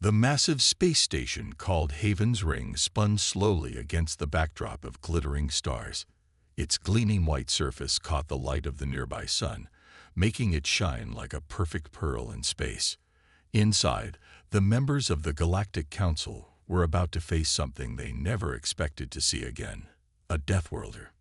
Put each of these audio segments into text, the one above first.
The massive space station called Haven's Ring spun slowly against the backdrop of glittering stars. Its gleaming white surface caught the light of the nearby sun, making it shine like a perfect pearl in space. Inside, the members of the Galactic Council were about to face something they never expected to see again: a Deathworlder.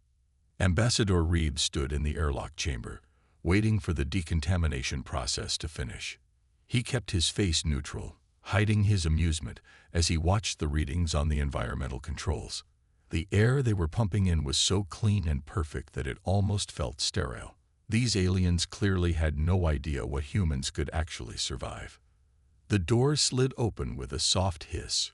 Ambassador Reed stood in the airlock chamber, waiting for the decontamination process to finish. He kept his face neutral, hiding his amusement as he watched the readings on the environmental controls. The air they were pumping in was so clean and perfect that it almost felt sterile. These aliens clearly had no idea what humans could actually survive. The door slid open with a soft hiss.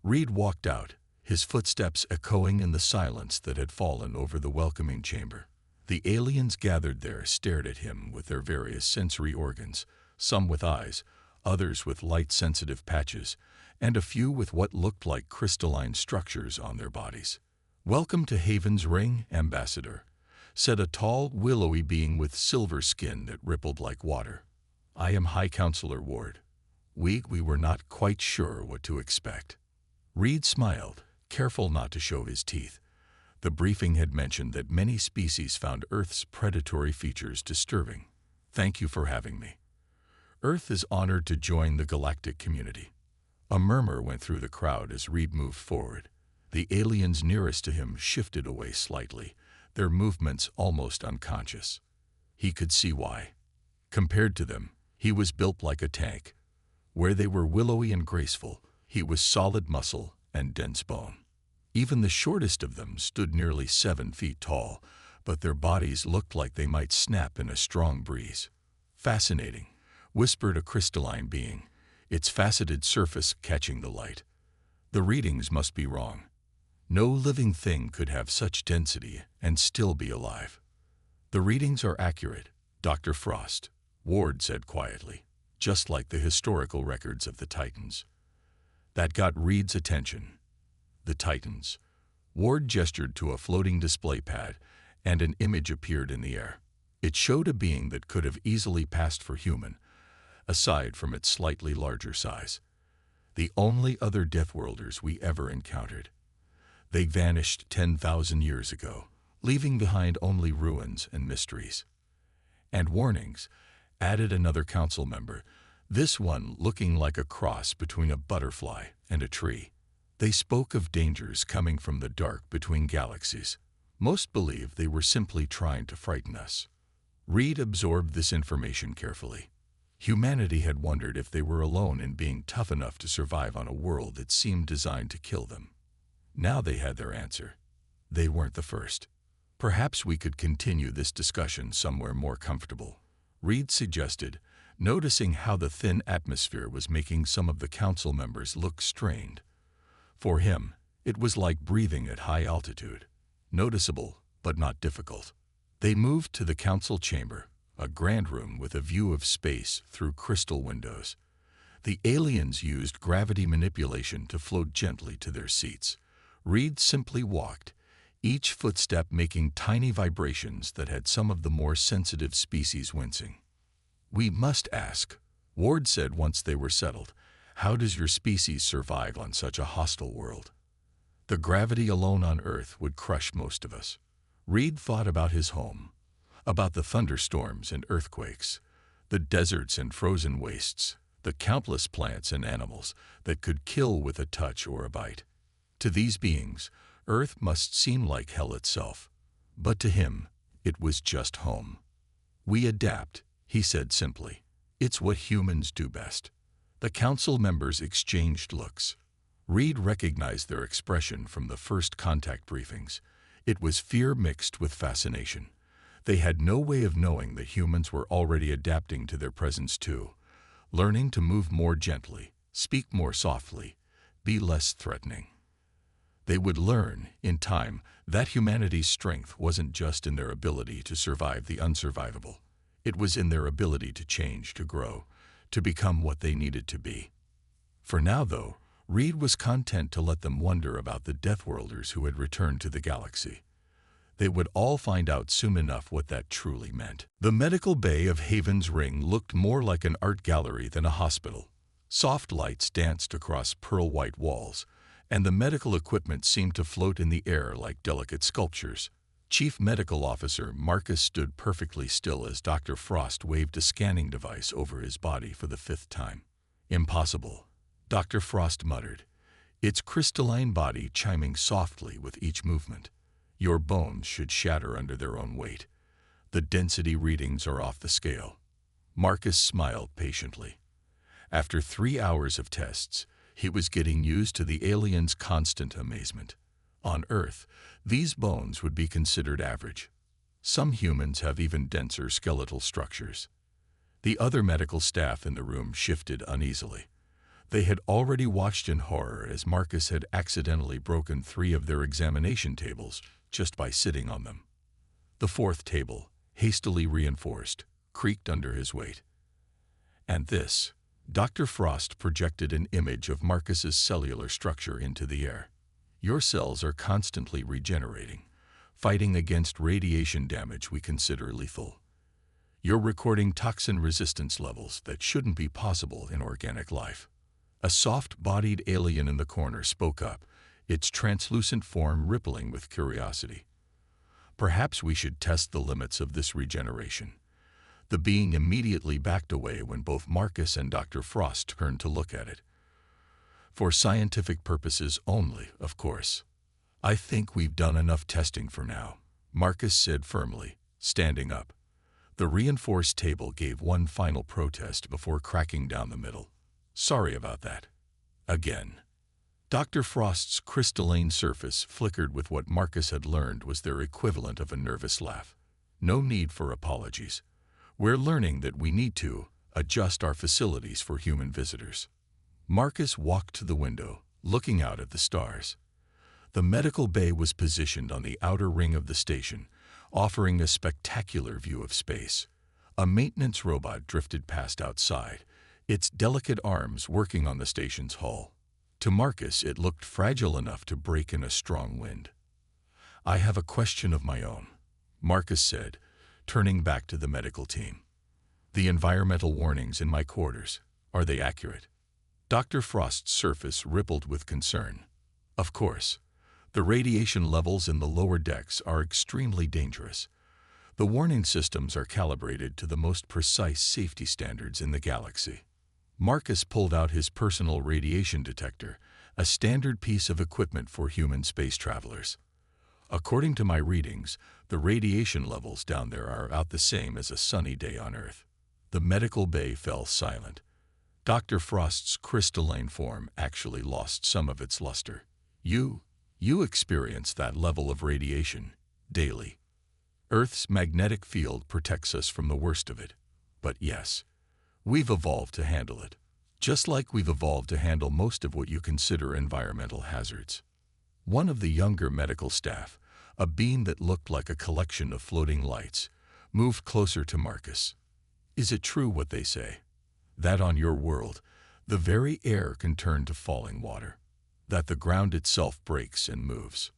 Reed walked out, his footsteps echoing in the silence that had fallen over the welcoming chamber. The aliens gathered there stared at him with their various sensory organs, some with eyes, others with light-sensitive patches, and a few with what looked like crystalline structures on their bodies. "Welcome to Haven's Ring, Ambassador," said a tall, willowy being with silver skin that rippled like water. "I am High Counselor Ward. We were not quite sure what to expect." Reed smiled, careful not to show his teeth. The briefing had mentioned that many species found Earth's predatory features disturbing. "Thank you for having me. Earth is honored to join the galactic community." A murmur went through the crowd as Reed moved forward. The aliens nearest to him shifted away slightly, their movements almost unconscious. He could see why. Compared to them, he was built like a tank. Where they were willowy and graceful, he was solid muscle and dense bone. Even the shortest of them stood nearly 7 feet tall, but their bodies looked like they might snap in a strong breeze. "Fascinating," whispered a crystalline being, its faceted surface catching the light. "The readings must be wrong. No living thing could have such density and still be alive." "The readings are accurate, Dr. Frost," Ward said quietly, "just like the historical records of the Titans." That got Reed's attention. The Titans. Ward gestured to a floating display pad, and an image appeared in the air. It showed a being that could have easily passed for human, aside from its slightly larger size. The only other Deathworlders we ever encountered. They vanished 10,000 years ago, leaving behind only ruins and mysteries. "And warnings," added another council member, this one looking like a cross between a butterfly and a tree. "They spoke of dangers coming from the dark between galaxies. Most believe they were simply trying to frighten us." Reed absorbed this information carefully. Humanity had wondered if they were alone in being tough enough to survive on a world that seemed designed to kill them. Now they had their answer. They weren't the first. "Perhaps we could continue this discussion somewhere more comfortable," Reed suggested, noticing how the thin atmosphere was making some of the council members look strained. For him, it was like breathing at high altitude. Noticeable, but not difficult. They moved to the council chamber, a grand room with a view of space through crystal windows. The aliens used gravity manipulation to float gently to their seats. Reed simply walked, each footstep making tiny vibrations that had some of the more sensitive species wincing. "We must ask," Ward said once they were settled, "how does your species survive on such a hostile world? The gravity alone on Earth would crush most of us." Reed thought about his home, about the thunderstorms and earthquakes, the deserts and frozen wastes, the countless plants and animals that could kill with a touch or a bite. To these beings, Earth must seem like hell itself. But to him, it was just home. "We adapt," he said simply. "It's what humans do best." The council members exchanged looks. Reed recognized their expression from the first contact briefings. It was fear mixed with fascination. They had no way of knowing that humans were already adapting to their presence too, learning to move more gently, speak more softly, be less threatening. They would learn, in time, that humanity's strength wasn't just in their ability to survive the unsurvivable. It was in their ability to change, to grow, to become what they needed to be. For now, though, Reed was content to let them wonder about the Deathworlders who had returned to the galaxy. They would all find out soon enough what that truly meant. The medical bay of Haven's Ring looked more like an art gallery than a hospital. Soft lights danced across pearl-white walls, and the medical equipment seemed to float in the air like delicate sculptures. Chief Medical Officer Marcus stood perfectly still as Dr. Frost waved a scanning device over his body for the 5th time. "Impossible," Dr. Frost muttered, its crystalline body chiming softly with each movement. "Your bones should shatter under their own weight. The density readings are off the scale." Marcus smiled patiently. After 3 hours of tests, he was getting used to the alien's constant amazement. On Earth, these bones would be considered average. Some humans have even denser skeletal structures. The other medical staff in the room shifted uneasily. They had already watched in horror as Marcus had accidentally broken 3 of their examination tables just by sitting on them. The 4th table, hastily reinforced, creaked under his weight. And this, Dr. Frost projected an image of Marcus's cellular structure into the air. "Your cells are constantly regenerating, fighting against radiation damage we consider lethal. You're recording toxin resistance levels that shouldn't be possible in organic life." A soft-bodied alien in the corner spoke up, its translucent form rippling with curiosity. "Perhaps we should test the limits of this regeneration." The being immediately backed away when both Marcus and Dr. Frost turned to look at it. "For scientific purposes only, of course. I think we've done enough testing for now," Marcus said firmly, standing up. The reinforced table gave one final protest before cracking down the middle. "Sorry about that." Again. Dr. Frost's crystalline surface flickered with what Marcus had learned was their equivalent of a nervous laugh. "No need for apologies. We're learning that we need to adjust our facilities for human visitors." Marcus walked to the window, looking out at the stars. The medical bay was positioned on the outer ring of the station, offering a spectacular view of space. A maintenance robot drifted past outside, its delicate arms working on the station's hull. To Marcus, it looked fragile enough to break in a strong wind. "I have a question of my own," Marcus said, turning back to the medical team. "The environmental warnings in my quarters, are they accurate?" Dr. Frost's surface rippled with concern. "Of course. The radiation levels in the lower decks are extremely dangerous. The warning systems are calibrated to the most precise safety standards in the galaxy." Marcus pulled out his personal radiation detector, a standard piece of equipment for human space travelers. "According to my readings, the radiation levels down there are about the same as a sunny day on Earth." The medical bay fell silent. Dr. Frost's crystalline form actually lost some of its luster. You experience that level of radiation daily. Earth's magnetic field protects us from the worst of it. But yes, we've evolved to handle it. Just like we've evolved to handle most of what you consider environmental hazards." One of the younger medical staff, a beam that looked like a collection of floating lights, moved closer to Marcus. "Is it true what they say? That on your world, the very air can turn to falling water? That the ground itself breaks and moves?"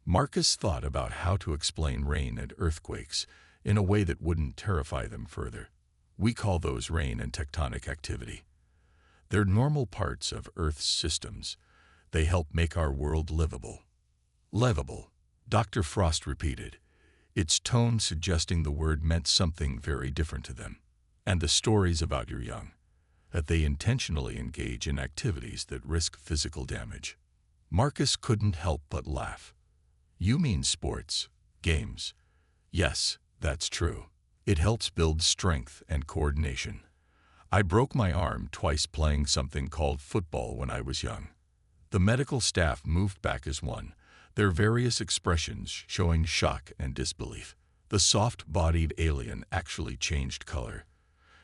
Marcus thought about how to explain rain and earthquakes in a way that wouldn't terrify them further. "We call those rain and tectonic activity. They're normal parts of Earth's systems. They help make our world livable." "Livable," Dr. Frost repeated, its tone suggesting the word meant something very different to them. "And the stories about your young, that they intentionally engage in activities that risk physical damage." Marcus couldn't help but laugh. "You mean sports, games?" "Yes, that's true. It helps build strength and coordination. I broke my arm twice playing something called football when I was young." The medical staff moved back as one, their various expressions showing shock and disbelief. The soft-bodied alien actually changed color,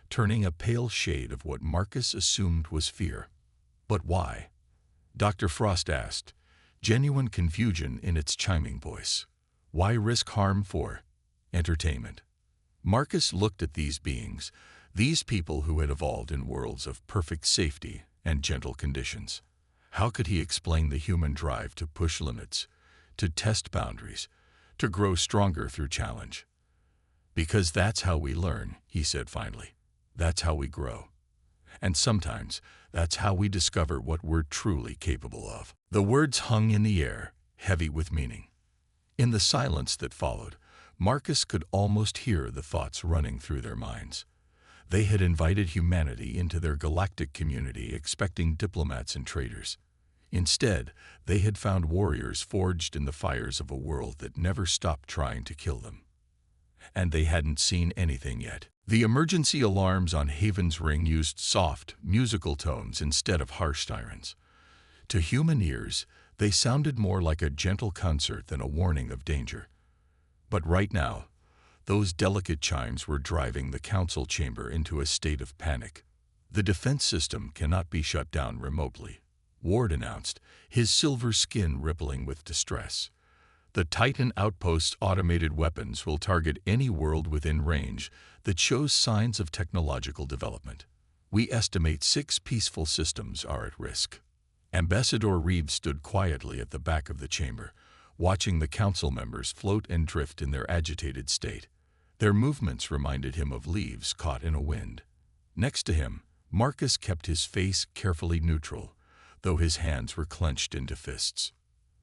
turning a pale shade of what Marcus assumed was fear. "But why?" Dr. Frost asked, genuine confusion in its chiming voice. "Why risk harm for entertainment?" Marcus looked at these beings, these people who had evolved in worlds of perfect safety and gentle conditions. How could he explain the human drive to push limits, to test boundaries, to grow stronger through challenge? "Because that's how we learn," he said finally. "That's how we grow." And sometimes, that's how we discover what we're truly capable of. The words hung in the air, heavy with meaning. In the silence that followed, Marcus could almost hear the thoughts running through their minds. They had invited humanity into their galactic community expecting diplomats and traders. Instead, they had found warriors forged in the fires of a world that never stopped trying to kill them. And they hadn't seen anything yet. The emergency alarms on Haven's Ring used soft, musical tones instead of harsh sirens. To human ears, they sounded more like a gentle concert than a warning of danger. But right now, those delicate chimes were driving the council chamber into a state of panic. The defense system cannot be shut down remotely, Ward announced, his silver skin rippling with distress. The Titan Outpost's automated weapons will target any world within range that shows signs of technological development. We estimate 6 peaceful systems are at risk. Ambassador Reed stood quietly at the back of the chamber, watching the council members float and drift in their agitated state. Their movements reminded him of leaves caught in a wind. Next to him, Marcus kept his face carefully neutral, though his hands were clenched into fists.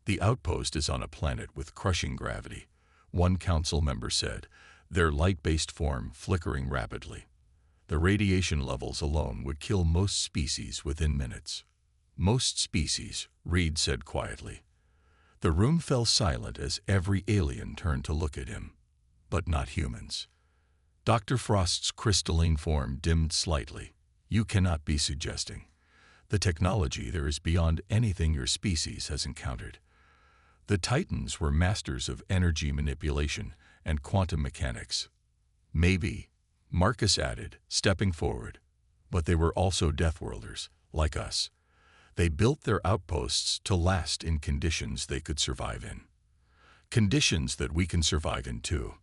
The outpost is on a planet with crushing gravity, one council member said, their light-based form flickering rapidly. The radiation levels alone would kill most species within minutes. Most species, Reed said quietly. The room fell silent as every alien turned to look at him. But not humans. Dr. Frost's crystalline form dimmed slightly. You cannot be suggesting. The technology there is beyond anything your species has encountered. The Titans were masters of energy manipulation and quantum mechanics. Maybe, Marcus added, stepping forward. But they were also Deathworlders, like us. They built their outposts to last in conditions they could survive in. Conditions that we can survive in too.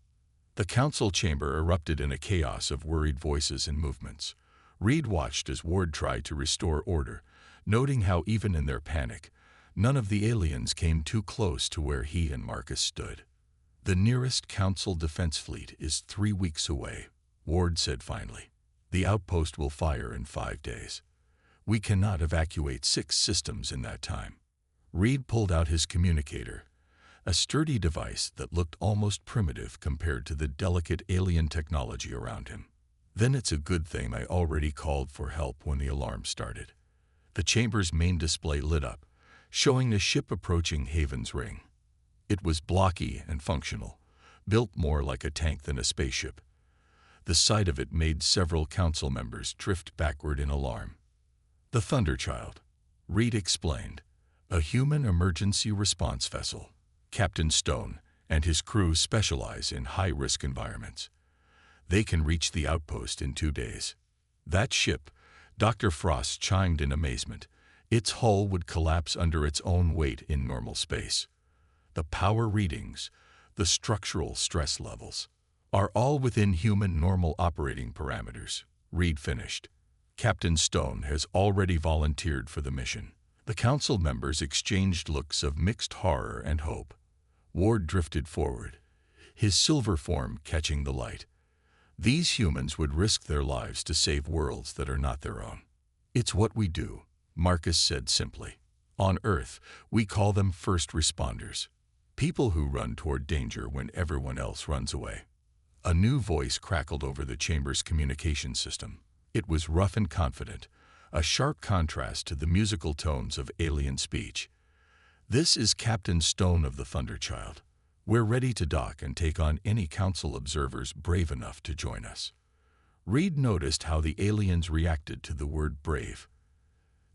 The council chamber erupted in a chaos of worried voices and movements. Reed watched as Ward tried to restore order, noting how even in their panic, none of the aliens came too close to where he and Marcus stood. The nearest council defense fleet is 3 weeks away, Ward said finally. The outpost will fire in 5 days. We cannot evacuate 6 systems in that time. Reed pulled out his communicator, a sturdy device that looked almost primitive compared to the delicate alien technology around him. Then it's a good thing I already called for help when the alarm started. The chamber's main display lit up, showing the ship approaching Haven's Ring. It was blocky and functional, built more like a tank than a spaceship. The sight of it made several council members drift backward in alarm. The Thunderchild, Reed explained, a human emergency response vessel. Captain Stone and his crew specialize in high-risk environments. They can reach the outpost in 2 days. That ship, Dr. Frost chimed in amazement. Its hull would collapse under its own weight in normal space. The power readings, the structural stress levels, are all within human normal operating parameters, Reed finished. Captain Stone has already volunteered for the mission. The council members exchanged looks of mixed horror and hope. Ward drifted forward, his silver form catching the light. These humans would risk their lives to save worlds that are not their own. It's what we do, Marcus said simply. On Earth, we call them first responders. People who run toward danger when everyone else runs away. A new voice crackled over the chamber's communication system. It was rough and confident, a sharp contrast to the musical tones of alien speech. This is Captain Stone of the Thunderchild. We're ready to dock and take on any council observers brave enough to join us. Reed noticed how the aliens reacted to the word brave.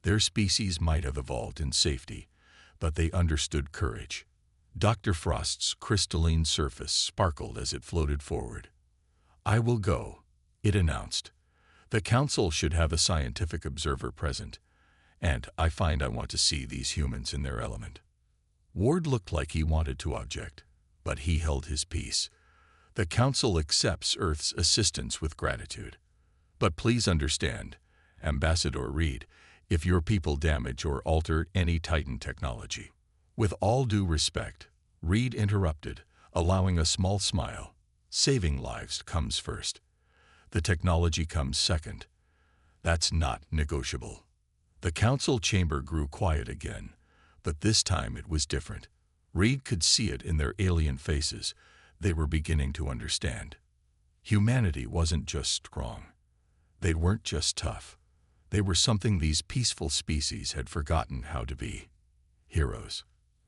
Their species might have evolved in safety, but they understood courage. Dr. Frost's crystalline surface sparkled as it floated forward. I will go, it announced. The council should have a scientific observer present, and I find I want to see these humans in their element. Ward looked like he wanted to object, but he held his peace. The council accepts Earth's assistance with gratitude. But please understand, Ambassador Reed, if your people damage or alter any Titan technology. With all due respect, Reed interrupted, allowing a small smile. Saving lives comes first. The technology comes second. That's not negotiable. The council chamber grew quiet again, but this time it was different. Reed could see it in their alien faces. They were beginning to understand. Humanity wasn't just strong. They weren't just tough. They were something these peaceful species had forgotten how to be. Heroes.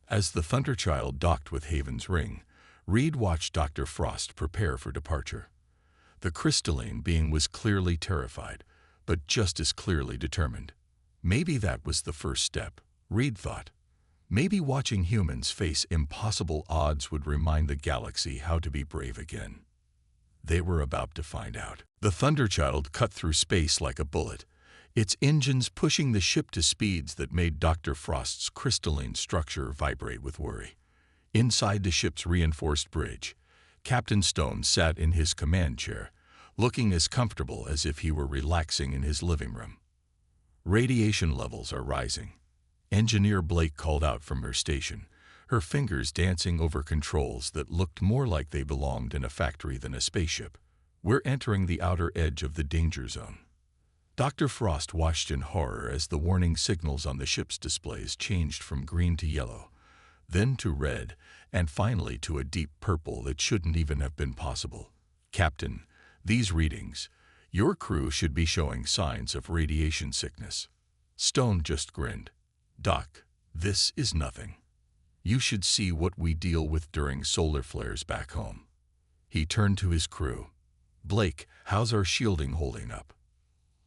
As the Thunderchild docked with Haven's ring, Reed watched Dr. Frost prepare for departure. The crystalline being was clearly terrified, but just as clearly determined. Maybe that was the first step, Reed thought. Maybe watching humans face impossible odds would remind the galaxy how to be brave again. They were about to find out. The Thunderchild cut through space like a bullet, its engines pushing the ship to speeds that made Dr. Frost's crystalline structure vibrate with worry. Inside the ship's reinforced bridge, Captain Stone sat in his command chair, looking as comfortable as if he were relaxing in his living room. Radiation levels are rising. Engineer Blake called out from her station, her fingers dancing over controls that looked more like they belonged in a factory than a spaceship. We're entering the outer edge of the danger zone. Dr. Frost watched in horror as the warning signals on the ship's displays changed from green to yellow, then to red, and finally to a deep purple that shouldn't even have been possible. Captain, these readings, your crew should be showing signs of radiation sickness. Stone just grinned. Doc, this is nothing. You should see what we deal with during solar flares back home. He turned to his crew. Blake, how's our shielding holding up?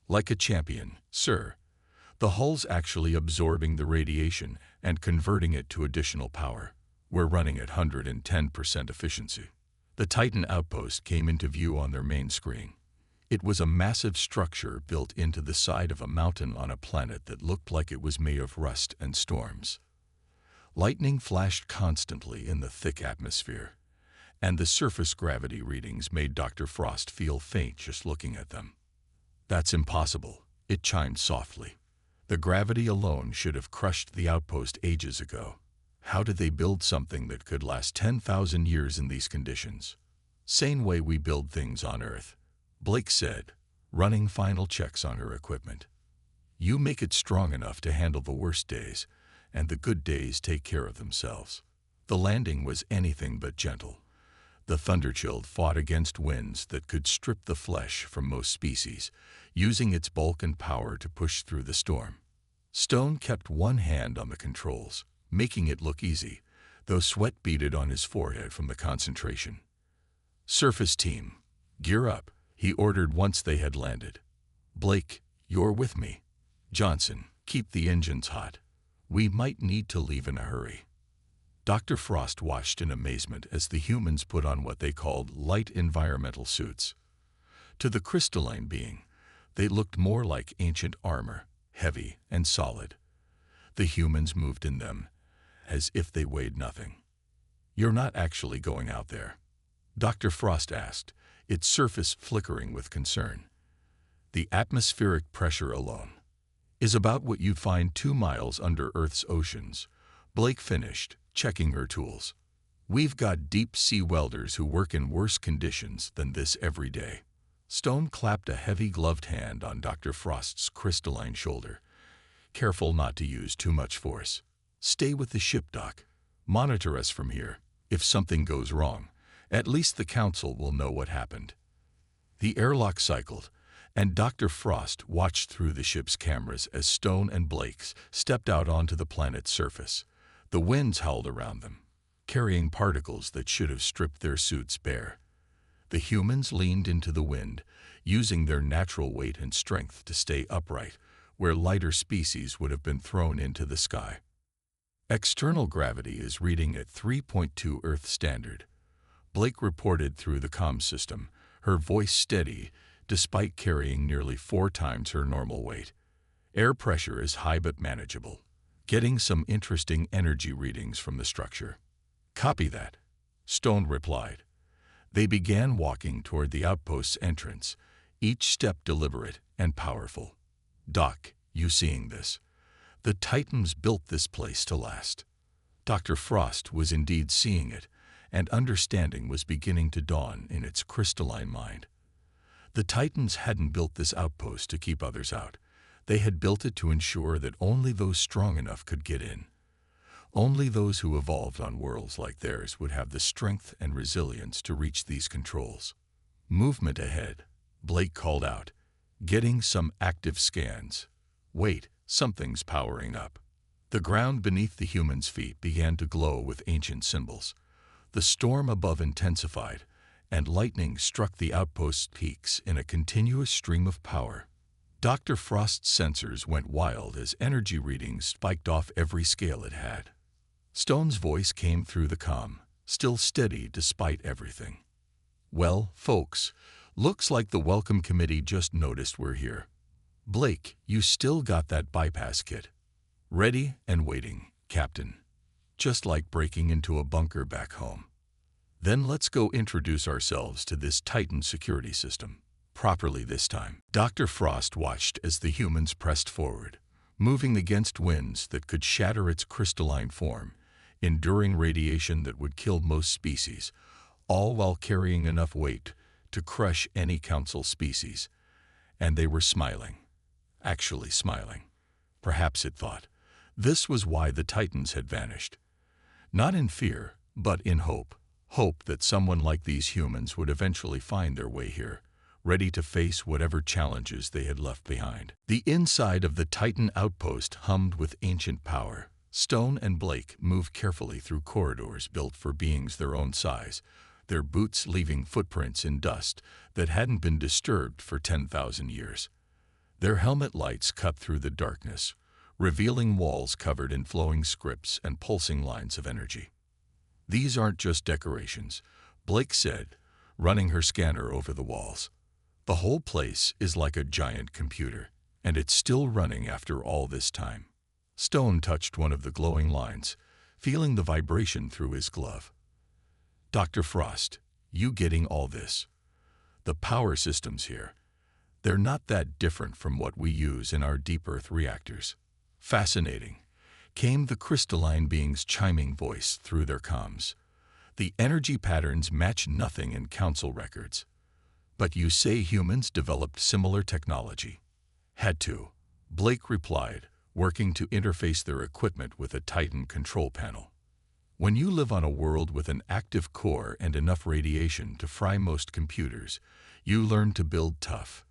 Like a champion, sir. The hull's actually absorbing the radiation and converting it to additional power. We're running at 110% efficiency. The Titan outpost came into view on their main screen. It was a massive structure built into the side of a mountain on a planet that looked like it was made of rust and storms. Lightning flashed constantly in the thick atmosphere, and the surface gravity readings made Dr. Frost feel faint just looking at them. That's impossible, it chimed softly. The gravity alone should have crushed the outpost ages ago. How did they build something that could last 10,000 years in these conditions? Same way we build things on Earth, Blake said, running final checks on her equipment. You make it strong enough to handle the worst days, and the good days take care of themselves. The landing was anything but gentle. The Thunderchild fought against winds that could strip the flesh from most species, using its bulk and power to push through the storm. Stone kept one hand on the controls, making it look easy, though sweat beaded on his forehead from the concentration. Surface team, gear up, he ordered once they had landed. Blake, you're with me. Johnson, keep the engines hot. We might need to leave in a hurry. Dr. Frost watched in amazement as the humans put on what they called light environmental suits. To the crystalline being, they looked more like ancient armor, heavy and solid. The humans moved in them, as if they weighed nothing. You're not actually going out there? Dr. Frost asked, its surface flickering with concern. The atmospheric pressure alone is about what you'd find 2 miles under Earth's oceans, Blake finished, checking her tools. We've got deep-sea welders who work in worse conditions than this every day. Stone clapped a heavy gloved hand on Dr. Frost's crystalline shoulder. Careful not to use too much force. Stay with the ship, Doc. Monitor us from here. If something goes wrong, at least the Council will know what happened. The airlock cycled, and Dr. Frost watched through the ship's cameras as Stone and Blake stepped out onto the planet's surface. The winds howled around them, carrying particles that should have stripped their suits bare. The humans leaned into the wind, using their natural weight and strength to stay upright, where lighter species would have been thrown into the sky. External gravity is reading at 3.2 Earth standard. Blake reported through the comm system, her voice steady, despite carrying nearly 4 times her normal weight. Air pressure is high but manageable. Getting some interesting energy readings from the structure. Copy that, Stone replied. They began walking toward the outpost's entrance, each step deliberate and powerful. Doc, you seeing this? The Titans built this place to last. Dr. Frost was indeed seeing it, and understanding was beginning to dawn in its crystalline mind. The Titans hadn't built this outpost to keep others out. They had built it to ensure that only those strong enough could get in. Only those who evolved on worlds like theirs would have the strength and resilience to reach these controls. Movement ahead, Blake called out, getting some active scans. Wait, something's powering up. The ground beneath the humans' feet began to glow with ancient symbols. The storm above intensified, and lightning struck the outpost's peaks in a continuous stream of power. Dr. Frost's sensors went wild as energy readings spiked off every scale it had. Stone's voice came through the comm, still steady despite everything. Well, folks, looks like the welcome committee just noticed we're here. Blake, you still got that bypass kit. Ready and waiting, Captain. Just like breaking into a bunker back home. Then let's go introduce ourselves to this Titan security system. Properly this time. Dr. Frost watched as the humans pressed forward, moving against winds that could shatter its crystalline form, enduring radiation that would kill most species, all while carrying enough weight to crush any council species. And they were smiling. Actually smiling. Perhaps it thought. This was why the Titans had vanished. Not in fear, but in hope. Hope that someone like these humans would eventually find their way here, ready to face whatever challenges they had left behind. The inside of the Titan outpost hummed with ancient power. Stone and Blake moved carefully through corridors built for beings their own size, their boots leaving footprints in dust that hadn't been disturbed for 10,000 years. Their helmet lights cut through the darkness, revealing walls covered in flowing scripts and pulsing lines of energy. These aren't just decorations, Blake said, running her scanner over the walls. The whole place is like a giant computer, and it's still running after all this time. Stone touched one of the glowing lines, feeling the vibration through his glove. Dr. Frost, you getting all this? The power systems here, they're not that different from what we use in our deep Earth reactors. Fascinating, came the crystalline being's chiming voice through their comms. The energy patterns match nothing in council records. But you say humans developed similar technology. Had to, Blake replied, working to interface their equipment with a Titan control panel. When you live on a world with an active core and enough radiation to fry most computers, you learn to build tough.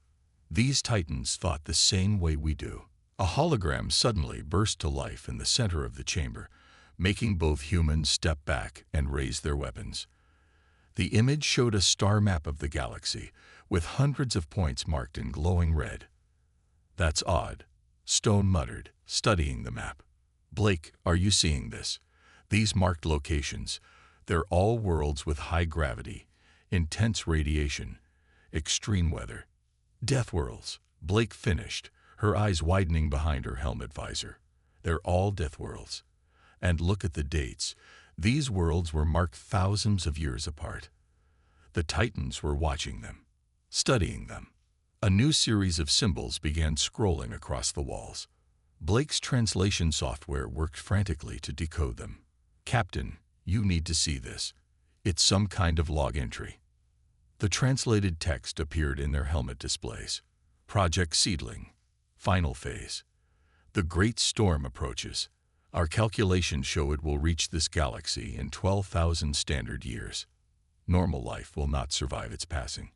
These Titans thought the same way we do. A hologram suddenly burst to life in the center of the chamber, making both humans step back and raise their weapons. The image showed a star map of the galaxy, with hundreds of points marked in glowing red. That's odd, Stone muttered, studying the map. Blake, are you seeing this? These marked locations, they're all worlds with high gravity, intense radiation, extreme weather. Deathworlds, Blake finished, her eyes widening behind her helmet visor. They're all Deathworlds. And look at the dates. These worlds were marked thousands of years apart. The Titans were watching them, studying them. A new series of symbols began scrolling across the walls. Blake's translation software worked frantically to decode them. Captain, you need to see this. It's some kind of log entry. The translated text appeared in their helmet displays. Project Seedling. Final phase. The great storm approaches. Our calculations show it will reach this galaxy in 12,000 standard years. Normal life will not survive its passing.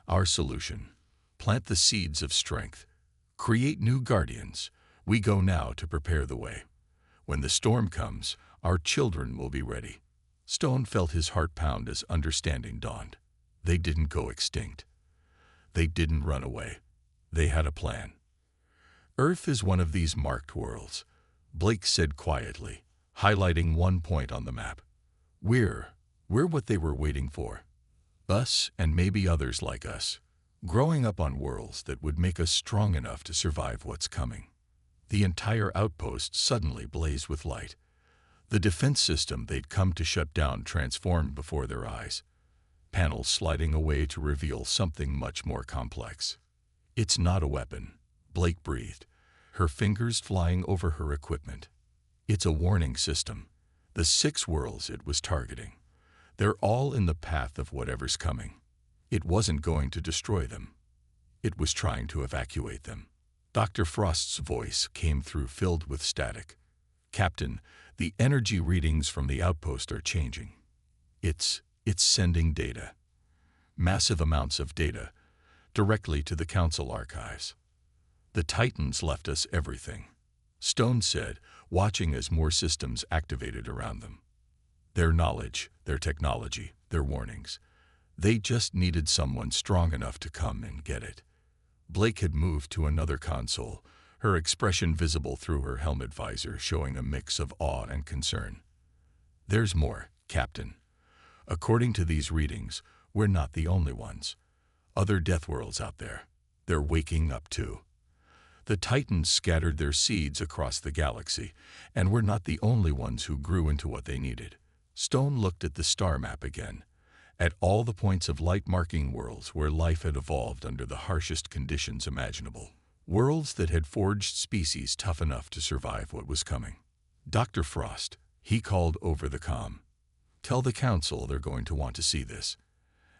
Our solution: plant the seeds of strength. Create new guardians. We go now to prepare the way. When the storm comes, our children will be ready. Stone felt his heart pound as understanding dawned. They didn't go extinct. They didn't run away. They had a plan. Earth is one of these marked worlds, Blake said quietly, highlighting one point on the map. We're what they were waiting for. Us and maybe others like us, growing up on worlds that would make us strong enough to survive what's coming. The entire outpost suddenly blazed with light. The defense system they'd come to shut down transformed before their eyes, panels sliding away to reveal something much more complex. It's not a weapon, Blake breathed, her fingers flying over her equipment. It's a warning system. The 6 worlds it was targeting. They're all in the path of whatever's coming. It wasn't going to destroy them. It was trying to evacuate them. Dr. Frost's voice came through filled with static. "Captain, the energy readings from the outpost are changing. It's sending data. Massive amounts of data, directly to the Council archives. The Titans left us everything," Stone said, watching as more systems activated around them. Their knowledge, their technology, their warnings. They just needed someone strong enough to come and get it. Blake had moved to another console, her expression visible through her helmet visor, showing a mix of awe and concern. "There's more, Captain. According to these readings, we're not the only ones. Other Deathworlds out there. They're waking up too. The Titans scattered their seeds across the galaxy, and we're not the only ones who grew into what they needed." Stone looked at the star map again, at all the points of light marking worlds where life had evolved under the harshest conditions imaginable. Worlds that had forged species tough enough to survive what was coming. "Dr. Frost," he called over the comm. "Tell the Council they're going to want to see this.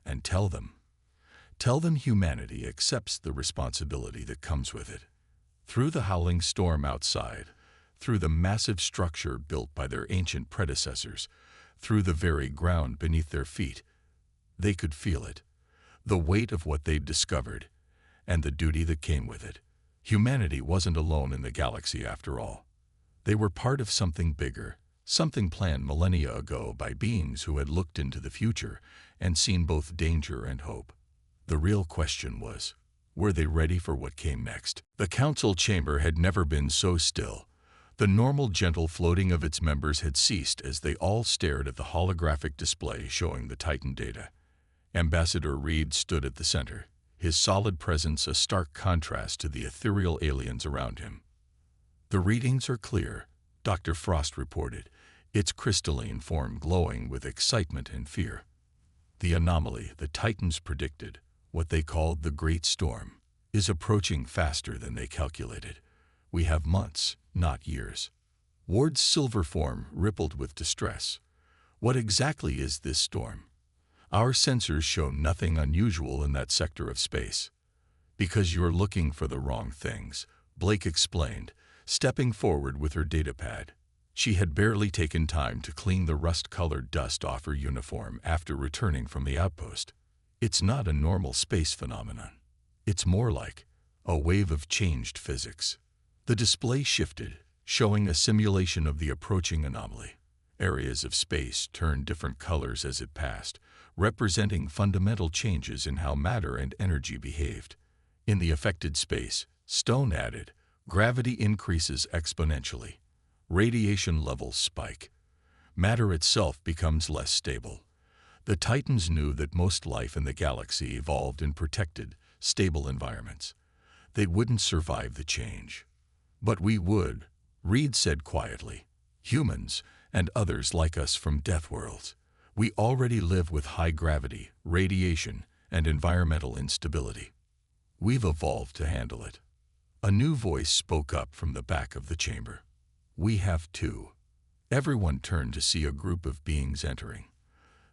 And tell them humanity accepts the responsibility that comes with it. Through the howling storm outside, through the massive structure built by their ancient predecessors, through the very ground beneath their feet, they could feel it, the weight of what they'd discovered, and the duty that came with it. Humanity wasn't alone in the galaxy after all. They were part of something bigger, something planned millennia ago by beings who had looked into the future and seen both danger and hope. The real question was, were they ready for what came next?" The Council chamber had never been so still. The normal gentle floating of its members had ceased as they all stared at the holographic display showing the Titan data. Ambassador Reed stood at the center, his solid presence a stark contrast to the ethereal aliens around him. "The readings are clear," Dr. Frost reported, its crystalline form glowing with excitement and fear. "The anomaly the Titans predicted, what they called the Great Storm, is approaching faster than they calculated. We have months, not years." Ward's silver form rippled with distress. "What exactly is this storm? Our sensors show nothing unusual in that sector of space." "Because you're looking for the wrong things," Blake explained, stepping forward with her datapad. She had barely taken time to clean the rust-colored dust off her uniform after returning from the outpost. "It's not a normal space phenomenon. It's more like a wave of changed physics." The display shifted, showing a simulation of the approaching anomaly. Areas of space turned different colors as it passed, representing fundamental changes in how matter and energy behaved. In the affected space, Stone added, gravity increases exponentially. Radiation levels spike. Matter itself becomes less stable. The Titans knew that most life in the galaxy evolved in protected, stable environments. They wouldn't survive the change. "But we would," Reed said quietly. "Humans, and others like us from Deathworlds. We already live with high gravity, radiation, and environmental instability. We've evolved to handle it." A new voice spoke up from the back of the chamber. "We have too." Everyone turned to see a group of beings entering.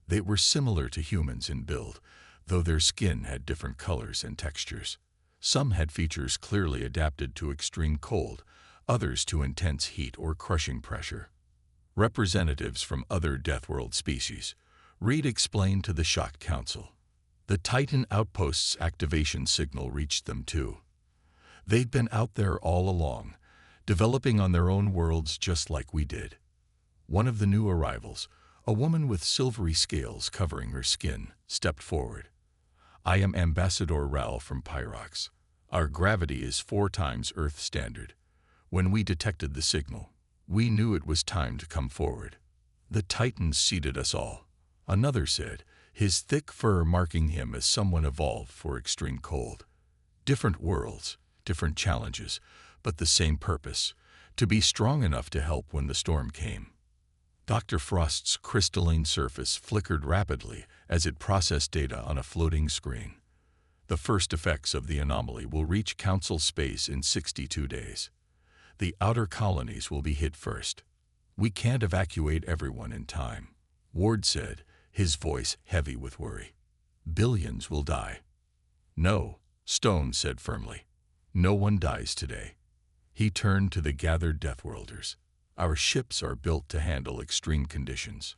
They were similar to humans in build, though their skin had different colors and textures. Some had features clearly adapted to extreme cold, others to intense heat or crushing pressure. Representatives from other Deathworld species, Reed explained to the shocked Council. The Titan outpost's activation signal reached them too. They'd been out there all along, developing on their own worlds just like we did. One of the new arrivals, a woman with silvery scales covering her skin, stepped forward. "I am Ambassador Ral from Pyrox. Our gravity is 4 times Earth standard. When we detected the signal, we knew it was time to come forward." "The Titans seeded us all," another said, his thick fur marking him as someone evolved for extreme cold. "Different worlds, different challenges, but the same purpose, to be strong enough to help when the storm came." Dr. Frost's crystalline surface flickered rapidly as it processed data on a floating screen. "The first effects of the anomaly will reach Council space in 62 days. The outer colonies will be hit first. We can't evacuate everyone in time," Ward said, his voice heavy with worry. Billions will die. No, Stone said firmly. No one dies today. He turned to the gathered Deathworlders. Our ships are built to handle extreme conditions.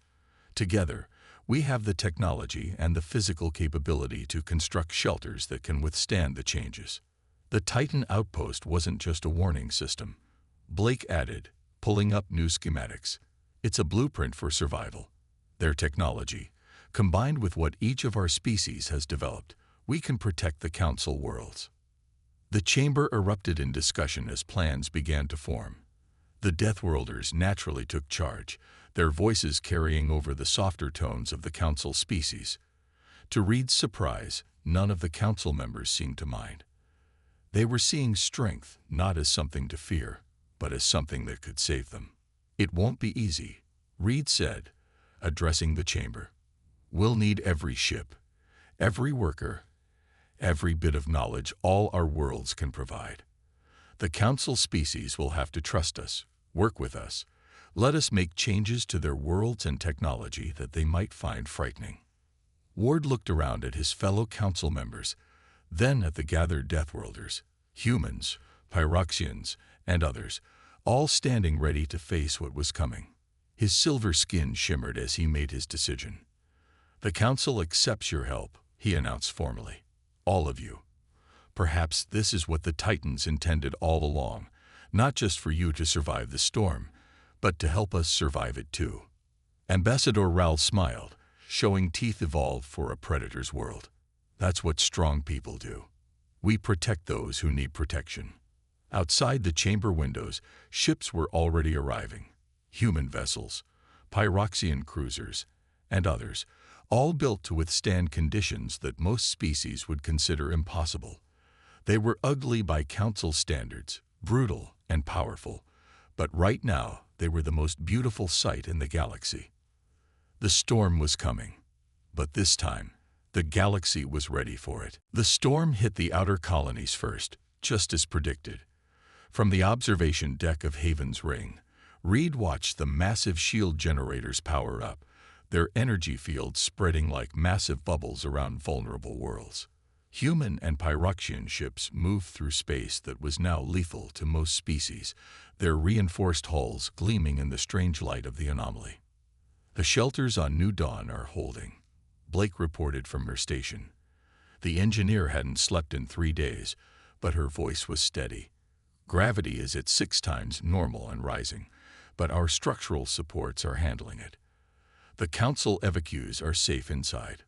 Together, we have the technology and the physical capability to construct shelters that can withstand the changes. The Titan outpost wasn't just a warning system. Blake added, pulling up new schematics. It's a blueprint for survival. Their technology, combined with what each of our species has developed, we can protect the Council worlds. The chamber erupted in discussion as plans began to form. The Deathworlders naturally took charge, their voices carrying over the softer tones of the Council species. To Reed's surprise, none of the Council members seemed to mind. They were seeing strength not as something to fear, but as something that could save them. It won't be easy, Reed said, addressing the chamber. We'll need every ship, every worker, every bit of knowledge all our worlds can provide. The Council species will have to trust us, work with us, let us make changes to their worlds and technology that they might find frightening. Ward looked around at his fellow Council members, then at the gathered Deathworlders, humans, Pyroxians, and others, all standing ready to face what was coming. His silver skin shimmered as he made his decision. The Council accepts your help, he announced formally. All of you. Perhaps this is what the Titans intended all along, not just for you to survive the storm, but to help us survive it too. Ambassador Raoul smiled, showing teeth evolved for a predator's world. That's what strong people do. We protect those who need protection. Outside the chamber windows, ships were already arriving. Human vessels, Pyroxian cruisers, and others, all built to withstand conditions that most species would consider impossible. They were ugly by Council standards, brutal and powerful, but right now they were the most beautiful sight in the galaxy. The storm was coming, but this time, the galaxy was ready for it. The storm hit the outer colonies first, just as predicted. From the observation deck of Haven's Ring, Reed watched the massive shield generators power up, their energy fields spreading like massive bubbles around vulnerable worlds. Human and Pyroxian ships moved through space that was now lethal to most species, their reinforced hulls gleaming in the strange light of the anomaly. The shelters on New Dawn are holding, Blake reported from her station. The engineer hadn't slept in 3 days, but her voice was steady. Gravity is at 6 times normal and rising, but our structural supports are handling it. The Council evacuees are safe inside.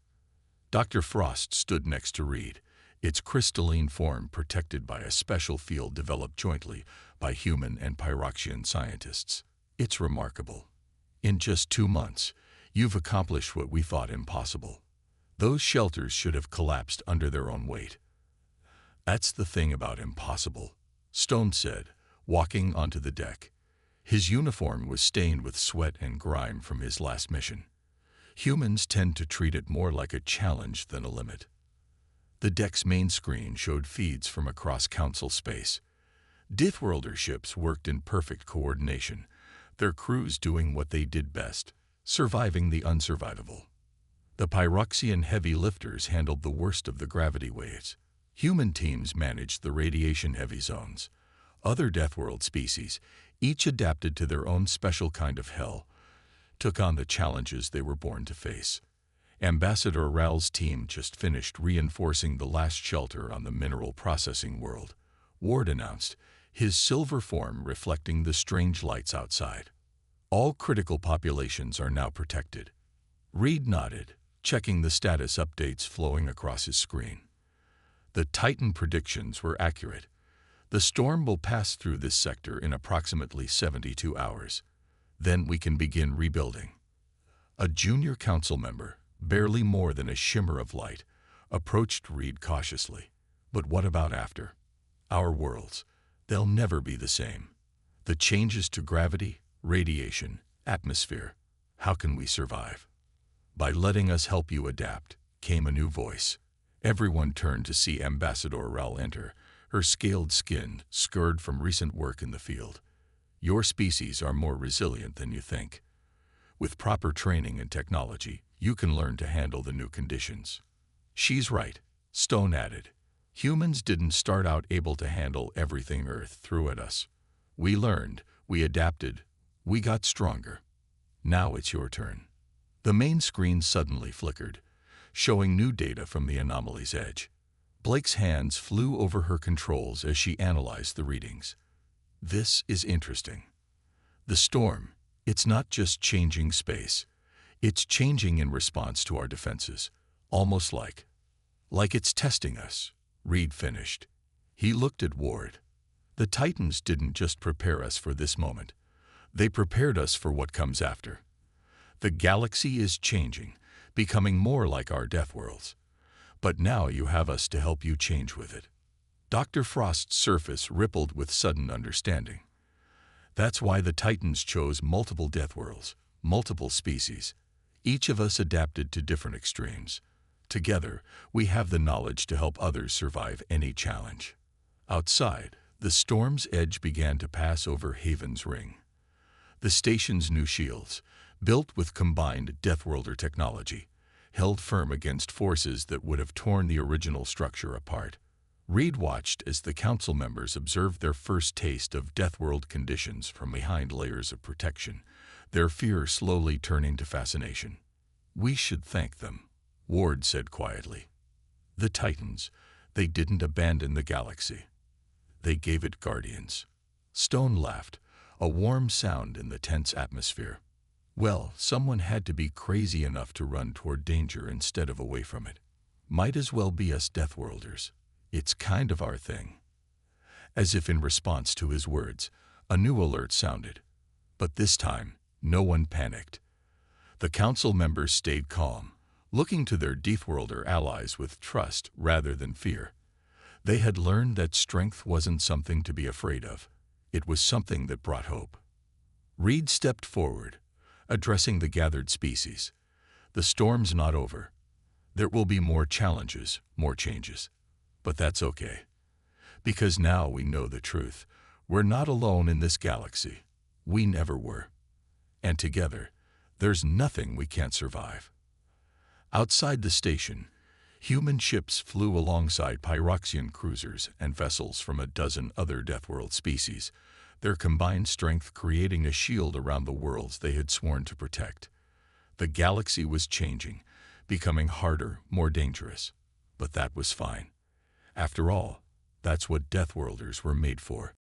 Dr. Frost stood next to Reed, its crystalline form protected by a special field developed jointly by human and Pyroxian scientists. It's remarkable. In just 2 months, you've accomplished what we thought impossible. Those shelters should have collapsed under their own weight. That's the thing about impossible, Stone said, walking onto the deck. His uniform was stained with sweat and grime from his last mission. Humans tend to treat it more like a challenge than a limit. The deck's main screen showed feeds from across Council space. Deathworlder ships worked in perfect coordination, their crews doing what they did best, surviving the unsurvivable. The Pyroxian heavy lifters handled the worst of the gravity waves. Human teams managed the radiation-heavy zones. Other Deathworld species, each adapted to their own special kind of hell, took on the challenges they were born to face. Ambassador Raoul's team just finished reinforcing the last shelter on the mineral processing world, Ward announced, his silver form reflecting the strange lights outside. All critical populations are now protected. Reed nodded, checking the status updates flowing across his screen. The Titan predictions were accurate. The storm will pass through this sector in approximately 72 hours. Then we can begin rebuilding. A junior council member, barely more than a shimmer of light, approached Reed cautiously. But what about after? Our worlds, they'll never be the same. The changes to gravity, radiation, atmosphere, how can we survive? By letting us help you adapt, came a new voice. Everyone turned to see Ambassador Raoul enter, her scaled skin scarred from recent work in the field. Your species are more resilient than you think. With proper training and technology, you can learn to handle the new conditions. She's right, Stone added. Humans didn't start out able to handle everything Earth threw at us. We learned, we adapted, we got stronger. Now it's your turn. The main screen suddenly flickered, showing new data from the anomaly's edge. Blake's hands flew over her controls as she analyzed the readings. This is interesting. The storm, it's not just changing space. It's changing in response to our defenses, almost like it's testing us. Reed finished. He looked at Ward. The Titans didn't just prepare us for this moment. They prepared us for what comes after. The galaxy is changing, becoming more like our Deathworlds. But now you have us to help you change with it. Dr. Frost's surface rippled with sudden understanding. That's why the Titans chose multiple Deathworlds, multiple species. Each of us adapted to different extremes. Together, we have the knowledge to help others survive any challenge. Outside, the storm's edge began to pass over Haven's Ring. The station's new shields, built with combined Deathworlder technology, held firm against forces that would have torn the original structure apart. Reed watched as the council members observed their first taste of Deathworld conditions from behind layers of protection, their fear slowly turning to fascination. We should thank them, Ward said quietly. The Titans, they didn't abandon the galaxy. They gave it guardians. Stone laughed, a warm sound in the tense atmosphere. Well, someone had to be crazy enough to run toward danger instead of away from it. Might as well be us Deathworlders. It's kind of our thing. As if in response to his words, a new alert sounded. But this time, no one panicked. The council members stayed calm, looking to their Deathworlder allies with trust rather than fear. They had learned that strength wasn't something to be afraid of. It was something that brought hope. Reed stepped forward, addressing the gathered species. The storm's not over. There will be more challenges, more changes. But that's okay. Because now we know the truth. We're not alone in this galaxy. We never were. And together, there's nothing we can't survive. Outside the station, human ships flew alongside Pyroxian cruisers and vessels from a dozen other Deathworld species, their combined strength creating a shield around the worlds they had sworn to protect. The galaxy was changing, becoming harder, more dangerous. But that was fine. After all, that's what Deathworlders were made for.